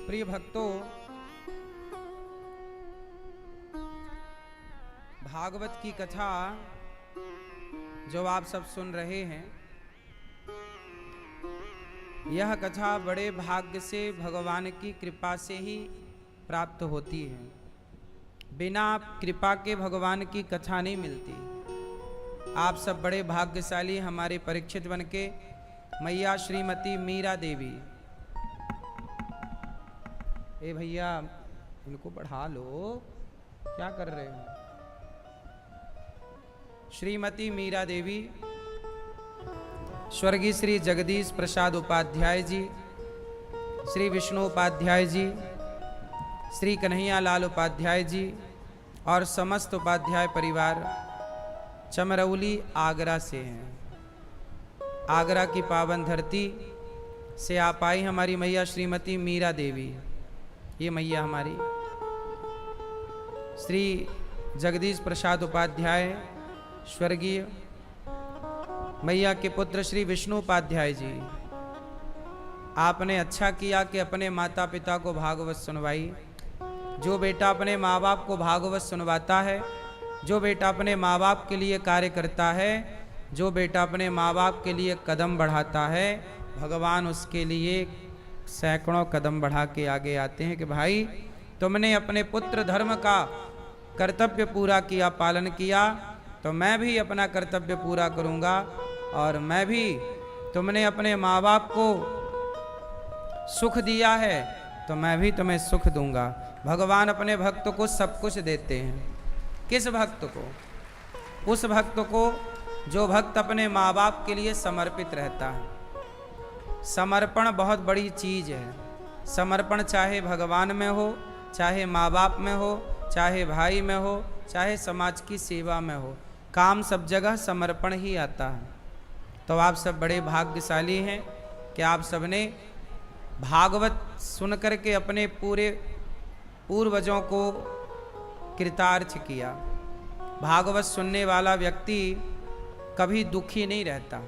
प्रिय भक्तों, भागवत की कथा जो आप सब सुन रहे हैं, यह कथा बड़े भाग्य से भगवान की कृपा से ही प्राप्त होती है। बिना कृपा के भगवान की कथा नहीं मिलती। आप सब बड़े भाग्यशाली हमारे परीक्षित बन के मैया श्रीमती मीरा देवी। ए भैया, इनको बढ़ा लो, क्या कर रहे हो? श्रीमती मीरा देवी, स्वर्गीय श्री जगदीश प्रसाद उपाध्याय जी, श्री विष्णु उपाध्याय जी, श्री कन्हैया लाल उपाध्याय जी और समस्त उपाध्याय परिवार चमरौली आगरा से हैं। आगरा की पावन धरती से आप आई हमारी मैया श्रीमती मीरा देवी। ये मैया हमारी श्री जगदीश प्रसाद उपाध्याय स्वर्गीय मैया के पुत्र श्री विष्णु उपाध्याय जी। आपने अच्छा किया कि अपने माता पिता को भागवत सुनवाई। जो बेटा अपने माँ बाप को भागवत सुनवाता है, जो बेटा अपने माँ बाप के लिए कार्य करता है, जो बेटा अपने माँ बाप के लिए कदम बढ़ाता है, भगवान उसके लिए सैकड़ों कदम बढ़ा के आगे आते हैं कि भाई तुमने अपने पुत्र धर्म का कर्तव्य पूरा किया, पालन किया, तो मैं भी अपना कर्तव्य पूरा करूंगा और मैं भी, तुमने अपने माँ बाप को सुख दिया है तो मैं भी तुम्हें सुख दूंगा। भगवान अपने भक्त को सब कुछ देते हैं। किस भक्त को? उस भक्त को जो भक्त अपने माँ बाप के लिए समर्पित रहता है। समर्पण बहुत बड़ी चीज है। समर्पण चाहे भगवान में हो, चाहे माँ बाप में हो, चाहे भाई में हो, चाहे समाज की सेवा में हो, काम सब जगह समर्पण ही आता है। तो आप सब बड़े भाग्यशाली हैं कि आप सबने भागवत सुन करके अपने पूरे पूर्वजों को कृतार्थ किया। भागवत सुनने वाला व्यक्ति कभी दुखी नहीं रहता,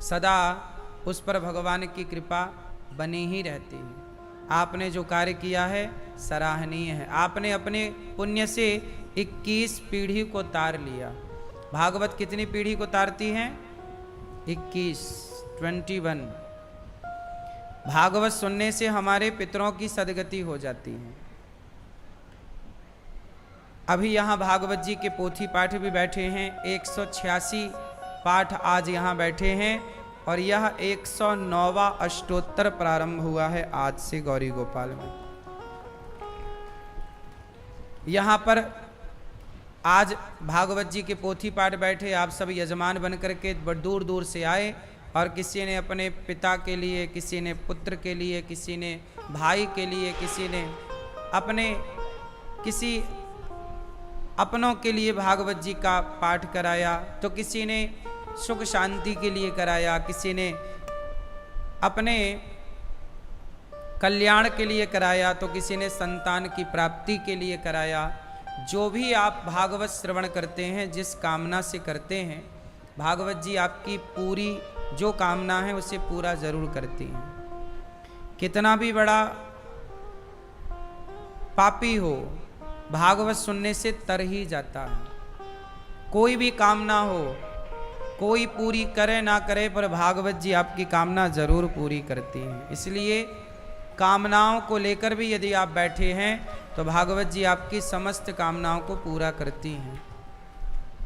सदा उस पर भगवान की कृपा बनी ही रहती है। आपने जो कार्य किया है सराहनीय है। आपने अपने पुण्य से 21 पीढ़ी को तार लिया। भागवत कितनी पीढ़ी को तारती हैं? 21। भागवत सुनने से हमारे पितरों की सदगति हो जाती है। अभी यहाँ भागवत जी के पोथी पाठ भी बैठे हैं। 186 पाठ आज यहाँ बैठे हैं और यह 109वां अष्टोत्तर प्रारंभ हुआ है आज से गौरी गोपाल में। यहाँ पर आज भागवत जी के पोथी पाठ बैठे आप सब यजमान बन करके दूर दूर से आए और किसी ने अपने पिता के लिए, किसी ने पुत्र के लिए, किसी ने भाई के लिए, किसी ने अपने किसी अपनों के लिए भागवत जी का पाठ कराया, तो किसी ने सुख शांति के लिए कराया, किसी ने अपने कल्याण के लिए कराया, तो किसी ने संतान की प्राप्ति के लिए कराया। जो भी आप भागवत श्रवण करते हैं, जिस कामना से करते हैं, भागवत जी आपकी पूरी जो कामना है उसे पूरा जरूर करती हैं। कितना भी बड़ा पापी हो, भागवत सुनने से तर ही जाता है। कोई भी कामना हो, कोई पूरी करे ना करे, पर भागवत जी आपकी कामना जरूर पूरी करती हैं। इसलिए कामनाओं को लेकर भी यदि आप बैठे हैं तो भागवत जी आपकी समस्त कामनाओं को पूरा करती हैं।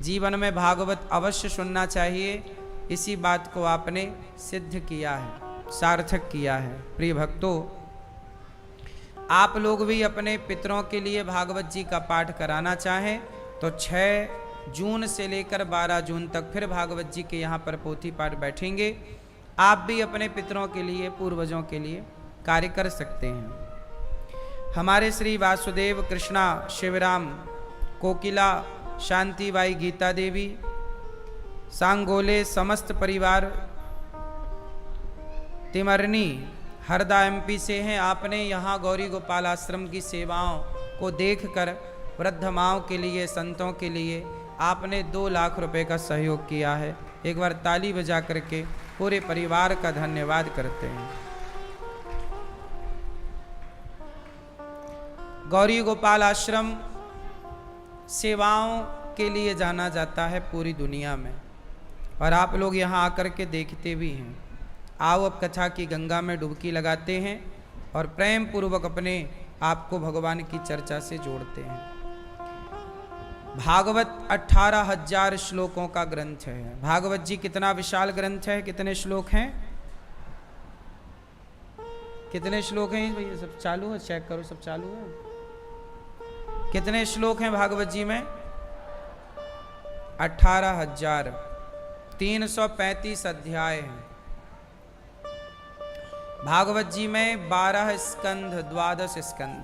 जीवन में भागवत अवश्य सुनना चाहिए। इसी बात को आपने सिद्ध किया है, सार्थक किया है। प्रिय भक्तों, आप लोग भी अपने पितरों के लिए भागवत जी का पाठ कराना चाहें तो 6 जून से लेकर 12 जून तक फिर भागवत जी के यहाँ पर पोथी पाठ बैठेंगे। आप भी अपने पितरों के लिए, पूर्वजों के लिए कार्य कर सकते हैं। हमारे श्री वासुदेव, कृष्णा, शिवराम, कोकिला, शांतिबाई, गीता देवी, सांगोले समस्त परिवार तिमरनी हरदा MP से हैं। आपने यहाँ गौरी गोपाल आश्रम की सेवाओं को देखकर वृद्ध माओं के लिए, संतों के लिए आपने 2 लाख रुपए का सहयोग किया है। एक बार ताली बजा करके पूरे परिवार का धन्यवाद करते हैं। गौरी गोपाल आश्रम सेवाओं के लिए जाना जाता है पूरी दुनिया में, और आप लोग यहाँ आकर के देखते भी हैं। आओ अब कथा की गंगा में डुबकी लगाते हैं और प्रेम पूर्वक अपने आप को भगवान की चर्चा से जोड़ते हैं। भागवत 18,000 श्लोकों का ग्रंथ है। भागवत जी कितना विशाल ग्रंथ है। कितने श्लोक हैं? कितने श्लोक हैं भैया? सब चालू है? चेक करो, सब चालू है। कितने श्लोक हैं भागवत जी में? 18,000। 335 अध्याय हैं भागवत जी में। 12 स्कंध, 12 स्कंध।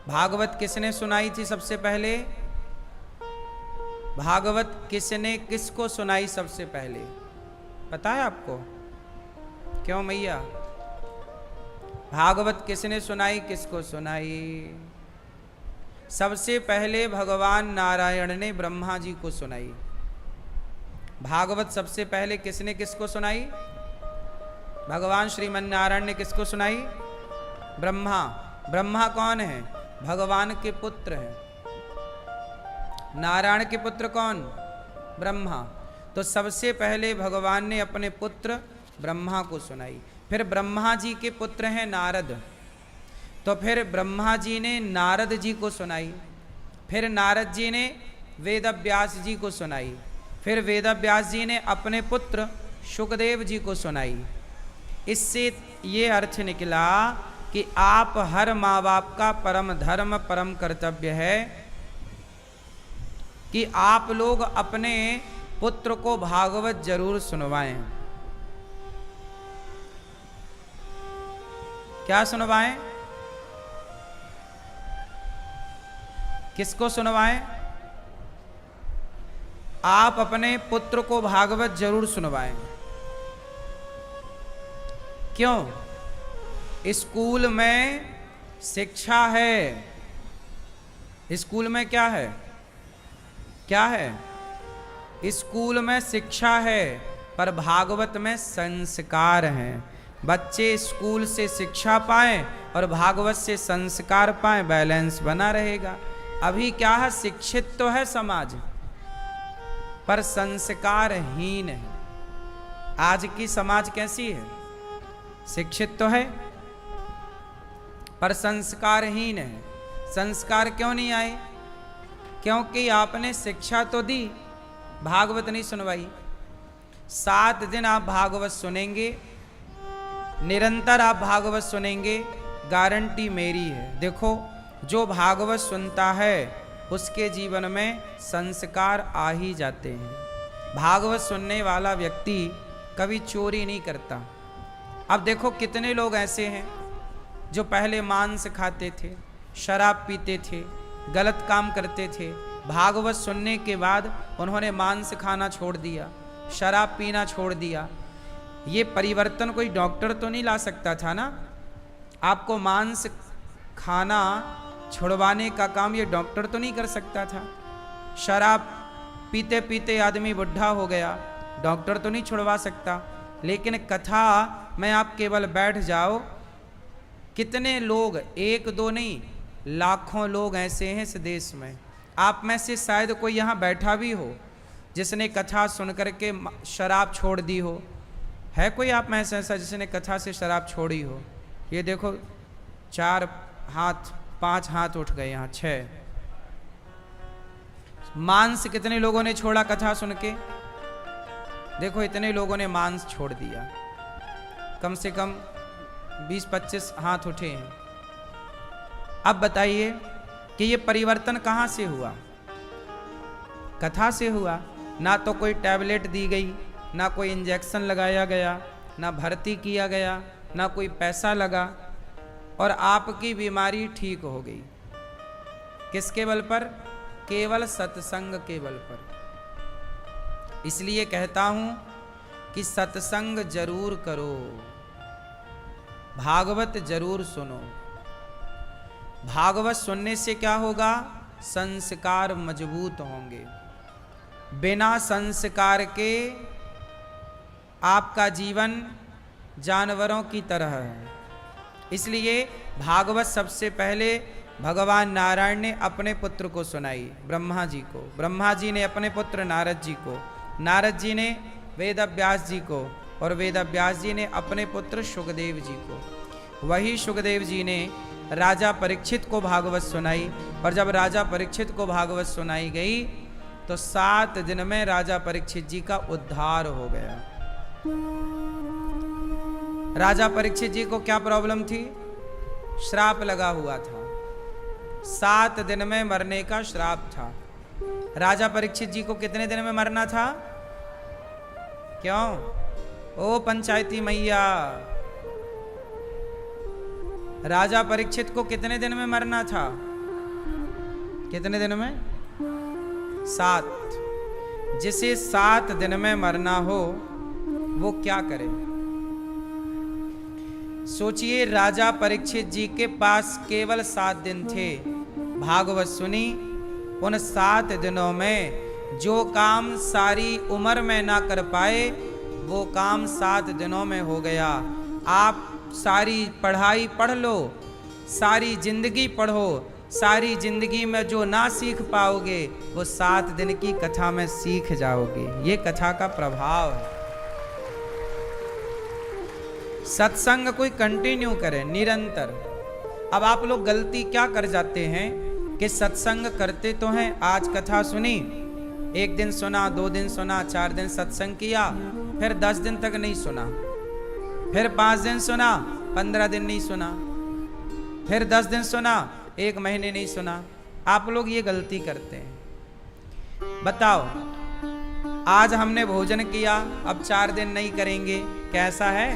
भागवत किसने सुनाई थी सबसे पहले? भागवत किसने किसको सुनाई सबसे पहले? पता है आपको? क्यों मैया? भागवत किसने सुनाई, किसको सुनाई? सबसे पहले भगवान नारायण ने ब्रह्मा जी को सुनाई। भागवत सबसे पहले किसने किसको सुनाई? भगवान श्रीमन नारायण ने किसको सुनाई? ब्रह्मा। ब्रह्मा कौन है? भगवान के पुत्र हैं। नारायण के पुत्र कौन? ब्रह्मा। तो सबसे पहले भगवान ने अपने पुत्र ब्रह्मा को सुनाई। फिर ब्रह्मा जी के पुत्र हैं नारद, तो फिर ब्रह्मा जी ने नारद जी को सुनाई। फिर नारद जी ने वेद व्यास जी को सुनाई। फिर वेद व्यास जी ने अपने पुत्र शुकदेव जी को सुनाई। इससे ये अर्थ निकला कि आप हर माँ बाप का परम धर्म, परम कर्तव्य है कि आप लोग अपने पुत्र को भागवत जरूर सुनवाएं। क्या सुनवाएं? किसको सुनवाएं? आप अपने पुत्र को भागवत जरूर सुनवाएं। क्यों? स्कूल में शिक्षा है। स्कूल में क्या है? क्या है? स्कूल में शिक्षा है, पर भागवत में संस्कार हैं। बच्चे स्कूल से शिक्षा पाएं और भागवत से संस्कार पाएं, बैलेंस बना रहेगा। अभी क्या है? शिक्षित तो है समाज, पर संस्कारहीन है। आज की समाज कैसी है? शिक्षित तो है पर संस्कारहीन है। संस्कार क्यों नहीं आए? क्योंकि आपने शिक्षा तो दी, भागवत नहीं सुनवाई। 7 दिन आप भागवत सुनेंगे, निरंतर आप भागवत सुनेंगे, गारंटी मेरी है। देखो, जो भागवत सुनता है उसके जीवन में संस्कार आ ही जाते हैं। भागवत सुनने वाला व्यक्ति कभी चोरी नहीं करता। अब देखो कितने लोग ऐसे हैं जो पहले मांस खाते थे, शराब पीते थे, गलत काम करते थे। भागवत सुनने के बाद उन्होंने मांस खाना छोड़ दिया, शराब पीना छोड़ दिया। ये परिवर्तन कोई डॉक्टर तो नहीं ला सकता था ना। आपको मांस खाना छुड़वाने का काम ये डॉक्टर तो नहीं कर सकता था। शराब पीते पीते आदमी बुढ़ा हो गया, डॉक्टर तो नहीं छुड़वा सकता। लेकिन कथा में आप केवल बैठ जाओ, कितने लोग, एक दो नहीं, लाखों लोग ऐसे हैं इस देश में। आप में से शायद कोई यहाँ बैठा भी हो जिसने कथा सुन करके शराब छोड़ दी हो। है कोई आप में से ऐसा जिसने कथा से शराब छोड़ी हो? ये देखो, 4 हाथ, 5 हाथ उठ गए, यहाँ 6। मांस कितने लोगों ने छोड़ा कथा सुन के? देखो, इतने लोगों ने मांस छोड़ दिया। कम से कम 20-25 हाथ उठे हैं। अब बताइए कि ये परिवर्तन कहाँ से हुआ? कथा से हुआ। ना तो कोई टैबलेट दी गई, ना कोई इंजेक्शन लगाया गया, ना भर्ती किया गया, ना कोई पैसा लगा, और आपकी बीमारी ठीक हो गई। किसके बल पर? केवल सत्संग के बल पर। इसलिए कहता हूं कि सत्संग जरूर करो, भागवत जरूर सुनो। भागवत सुनने से क्या होगा? संस्कार मजबूत होंगे। बिना संस्कार के आपका जीवन जानवरों की तरह है। इसलिए भागवत सबसे पहले भगवान नारायण ने अपने पुत्र को सुनाई, ब्रह्मा जी को। ब्रह्मा जी ने अपने पुत्र नारद जी को, नारद जी ने वेद व्यास जी को, और वेद व्यास जी ने अपने पुत्र सुखदेव जी को। वही सुखदेव जी ने राजा परीक्षित को भागवत सुनाई, और जब राजा परीक्षित को भागवत सुनाई गई तो 7 दिन में राजा परीक्षित जी का उद्धार हो गया। राजा परीक्षित जी को क्या प्रॉब्लम थी? श्राप लगा हुआ था, 7 दिन में मरने का श्राप था। राजा परीक्षित जी को कितने दिन में मरना था? क्यों? ओ पंचायती मैया, राजा परीक्षित को कितने दिन में मरना था? कितने दिन में? 7। जिसे 7 दिन में मरना हो वो क्या करे? सोचिए, राजा परीक्षित जी के पास केवल 7 दिन थे। भागवत सुनी, उन 7 दिनों में जो काम सारी उम्र में ना कर पाए वो काम 7 दिनों में हो गया। आप सारी पढ़ाई पढ़ लो, सारी जिंदगी पढ़ो, सारी जिंदगी में जो ना सीख पाओगे वो 7 दिन की कथा में सीख जाओगे। ये कथा का प्रभाव है। सत्संग कोई कंटिन्यू करे, निरंतर। अब आप लोग गलती क्या कर जाते हैं कि सत्संग करते तो हैं, आज कथा सुनी, 1 दिन सुना, 2 दिन सुना, 4 दिन सत्संग किया, फिर 10 दिन तक नहीं सुना, फिर 5 दिन सुना, 15 दिन नहीं सुना, फिर 10 दिन सुना, 1 महीने नहीं सुना। आप लोग ये गलती करते हैं। बताओ, आज हमने भोजन किया, अब 4 दिन नहीं करेंगे, कैसा है?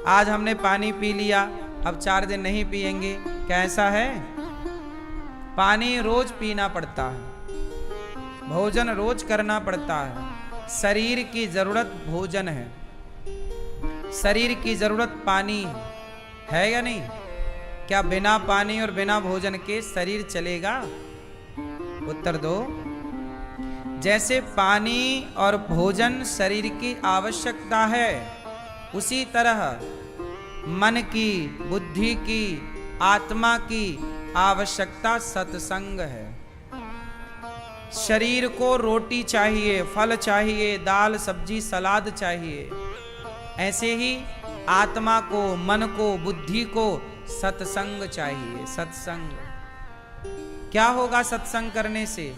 आज हमने पानी पी लिया, अब 4 दिन नहीं पिएंगे, कैसा है? पानी रोज पीना पड़ता है, भोजन रोज करना पड़ता है। शरीर की जरूरत भोजन है, शरीर की जरूरत पानी है या नहीं? क्या बिना पानी और बिना भोजन के शरीर चलेगा? उत्तर दो। जैसे पानी और भोजन शरीर की आवश्यकता है, उसी तरह मन की, बुद्धि की, आत्मा की आवश्यकता सत्संग है। शरीर को रोटी चाहिए, फल चाहिए, दाल सब्जी सलाद चाहिए। ऐसे ही आत्मा को, मन को, बुद्धि को सत्संग चाहिए। सत्संग क्या होगा? सत्संग करने से,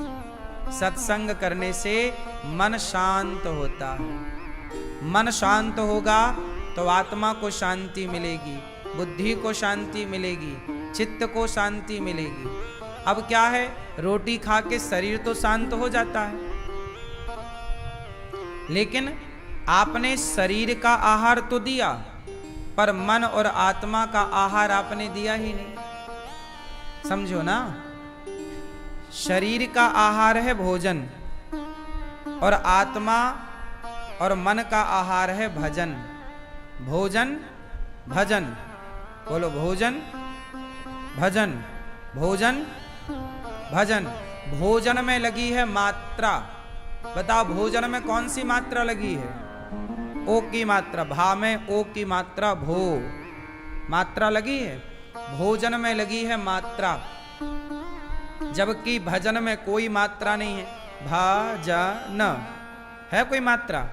सत्संग करने से मन शांत होता है। मन शांत होगा तो आत्मा को शांति मिलेगी, बुद्धि को शांति मिलेगी, चित्त को शांति मिलेगी। अब क्या है, रोटी खा के शरीर तो शांत हो जाता है, लेकिन आपने शरीर का आहार तो दिया, पर मन और आत्मा का आहार आपने दिया ही नहीं। समझो ना, शरीर का आहार है भोजन, और आत्मा और मन का आहार है भजन। भोजन भजन, बोलो भोजन भजन, भोजन भजन। भोजन में लगी है मात्रा। बताओ, भोजन में कौन सी मात्रा लगी है? ओ की मात्रा। भा में ओ की मात्रा, भो मात्रा लगी है। भोजन में लगी है मात्रा, जबकि भजन में कोई मात्रा नहीं है। भजन है कोई मात्रा?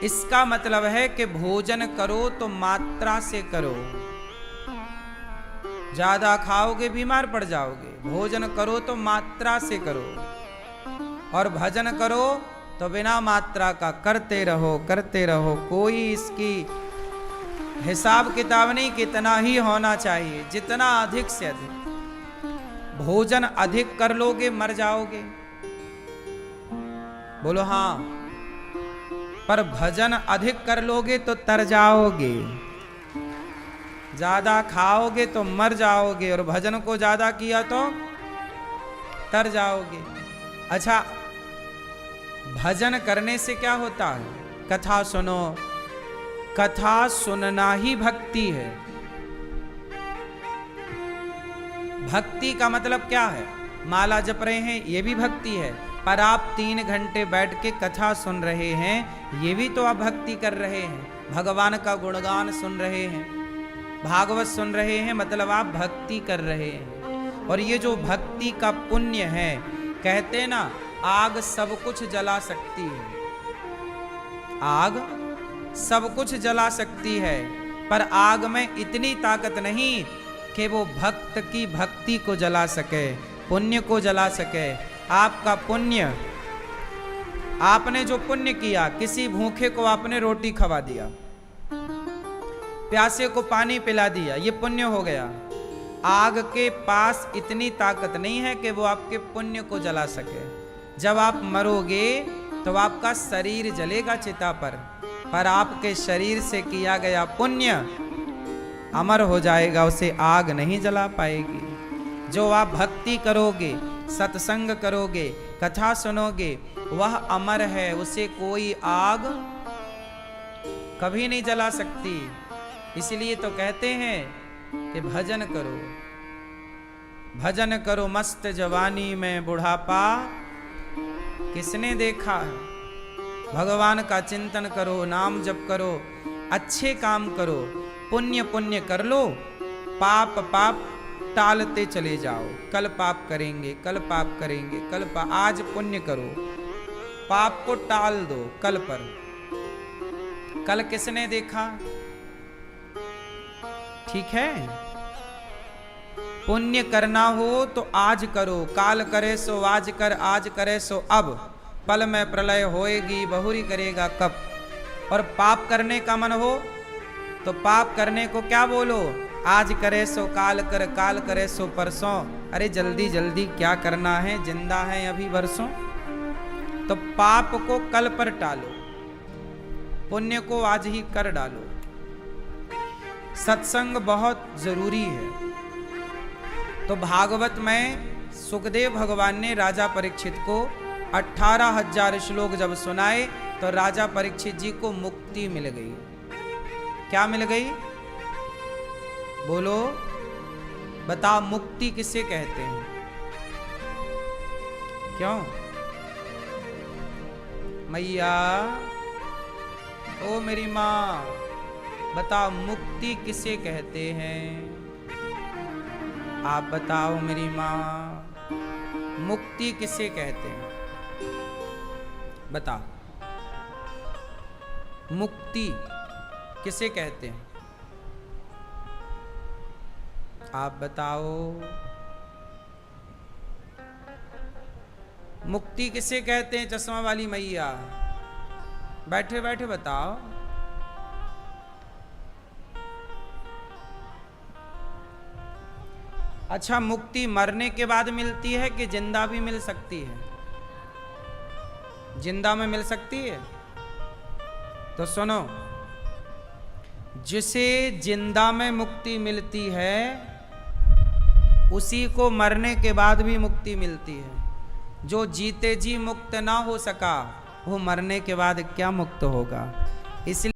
इसका मतलब है कि भोजन करो तो मात्रा से करो। ज्यादा खाओगे बीमार पड़ जाओगे। भोजन करो तो मात्रा से करो, और भजन करो तो बिना मात्रा का करते रहो, करते रहो। कोई इसकी हिसाब किताब नहीं, कितना ही होना चाहिए, जितना अधिक से अधिक। भोजन अधिक कर लोगे मर जाओगे, बोलो हाँ। पर भजन अधिक कर लोगे तो तर जाओगे। ज्यादा खाओगे तो मर जाओगे, और भजन को ज्यादा किया तो तर जाओगे। अच्छा, भजन करने से क्या होता है? कथा सुनो। कथा सुनना ही भक्ति है। भक्ति का मतलब क्या है? माला जप रहे हैं, ये भी भक्ति है। पर आप 3 घंटे बैठ के कथा सुन रहे हैं, ये भी तो आप भक्ति कर रहे हैं। भगवान का गुणगान सुन रहे हैं, भागवत सुन रहे हैं मतलब आप भक्ति कर रहे हैं। और ये जो भक्ति का पुण्य है, कहते ना आग सब कुछ जला सकती है, आग सब कुछ जला सकती है, पर आग में इतनी ताकत नहीं कि वो भक्त की भक्ति को जला सके, पुण्य को जला सके। आपका पुण्य, आपने जो पुण्य किया, किसी भूखे को आपने रोटी खवा दिया, प्यासे को पानी पिला दिया, ये पुण्य हो गया। आग के पास इतनी ताकत नहीं है कि वो आपके पुण्य को जला सके। जब आप मरोगे तो आपका शरीर जलेगा चिता पर आपके शरीर से किया गया पुण्य अमर हो जाएगा, उसे आग नहीं जला पाएगी। जो आप भक्ति करोगे, सत्संग करोगे, कथा सुनोगे, वह अमर है, उसे कोई आग कभी नहीं जला सकती। इसलिए तो कहते हैं कि भजन करो, भजन करो मस्त जवानी में बुढ़ापा किसने देखा है। भगवान का चिंतन करो, नाम जप करो, अच्छे काम करो, पुण्य पुण्य कर लो, पाप पाप टालते चले जाओ। कल पाप करेंगे, कल पाप करेंगे, कल पाप, आज पुण्य करो, पाप को टाल दो कल पर। कल किसने देखा, ठीक है। पुण्य करना हो तो आज करो, काल करे सो आज कर, आज करे सो अब, पल में प्रलय होएगी बहुरी करेगा कब। और पाप करने का मन हो तो पाप करने को क्या बोलो, आज करे सो काल कर, काल करे सो परसों। अरे जल्दी जल्दी क्या करना है, जिंदा है अभी वर्षों। तो पाप को कल पर टालो, पुण्य को आज ही कर डालो। सत्संग बहुत जरूरी है। तो भागवत में सुखदेव भगवान ने राजा परीक्षित को 18,000 श्लोक जब सुनाए तो राजा परीक्षित जी को मुक्ति मिल गई। क्या मिल गई, बोलो, बताओ, मुक्ति किसे कहते हैं? क्यों मैया, ओ मेरी माँ, बताओ मुक्ति किसे कहते हैं? आप बताओ मेरी माँ, मुक्ति किसे कहते हैं? बताओ, मुक्ति किसे कहते हैं? आप बताओ, मुक्ति किसे कहते हैं? चश्मा वाली मैया, बैठे बैठे बताओ। अच्छा, मुक्ति मरने के बाद मिलती है कि जिंदा भी मिल सकती है? जिंदा में मिल सकती है? तो सुनो, जिसे जिंदा में मुक्ति मिलती है उसी को मरने के बाद भी मुक्ति मिलती है। जो जीते जी मुक्त ना हो सका वो मरने के बाद क्या मुक्त होगा? इसलिए